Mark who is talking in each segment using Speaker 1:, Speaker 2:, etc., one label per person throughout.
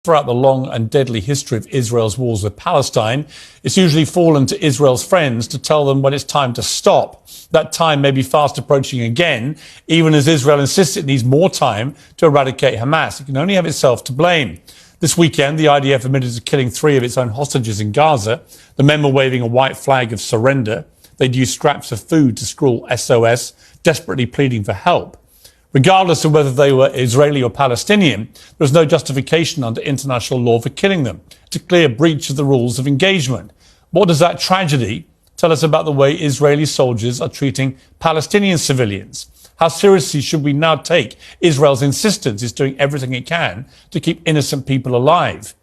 Speaker 1: Throughout the long and deadly history of Israel's wars with Palestine, it's usually fallen to Israel's friends to tell them when it's time to stop. That time may be fast approaching again, even as Israel insists it needs more time to eradicate Hamas. It can only have itself to blame. This weekend, the IDF admitted to killing 3 of its own hostages in Gaza. The men were waving a white flag of surrender. They'd used scraps of food to scrawl SOS, desperately pleading for help. Regardless of whether they were Israeli or Palestinian, there was no justification under international law for killing them. It's a clear breach of the rules of engagement. What does that tragedy tell us about the way Israeli soldiers are treating Palestinian civilians? How seriously should we now take Israel's insistence it's doing everything it can to keep innocent people alive?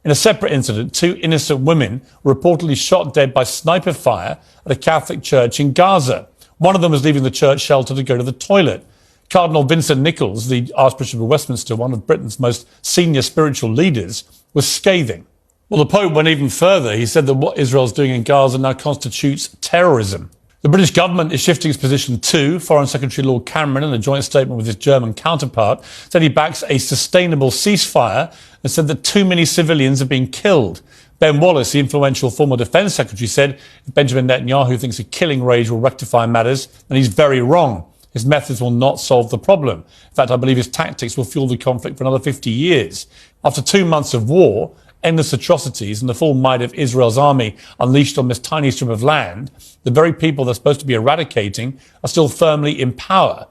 Speaker 1: In a separate incident, 2 innocent women were reportedly shot dead by sniper fire at a Catholic church in Gaza. One of them was leaving the church shelter to go to the toilet. Cardinal Vincent Nichols, the Archbishop of Westminster, one of Britain's most senior spiritual leaders, was scathing. Well, the Pope went even further. He said that what Israel's doing in Gaza now constitutes terrorism. The British government is shifting its position too. Foreign Secretary Lord Cameron, in a joint statement with his German counterpart, said he backs a sustainable ceasefire and said that too many civilians are being killed. Ben Wallace, the influential former Defence Secretary, said if Benjamin Netanyahu thinks a killing rage will rectify matters, then he's very wrong. His methods will not solve the problem. In fact, I believe his tactics will fuel the conflict for another 50 years. After 2 months of war, endless atrocities, and the full might of Israel's army unleashed on this tiny strip of land, the very people they're supposed to be eradicating are still firmly in power.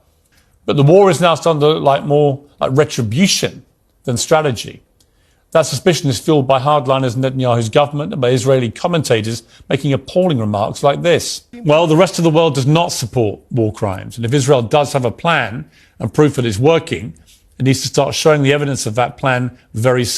Speaker 1: But the war is now starting to look more like retribution than strategy. That suspicion is fueled by hardliners in Netanyahu's government and by Israeli commentators making appalling remarks like this. Well, the rest of the world does not support war crimes. And if Israel does have a plan and proof that it's working, it needs to start showing the evidence of that plan very soon.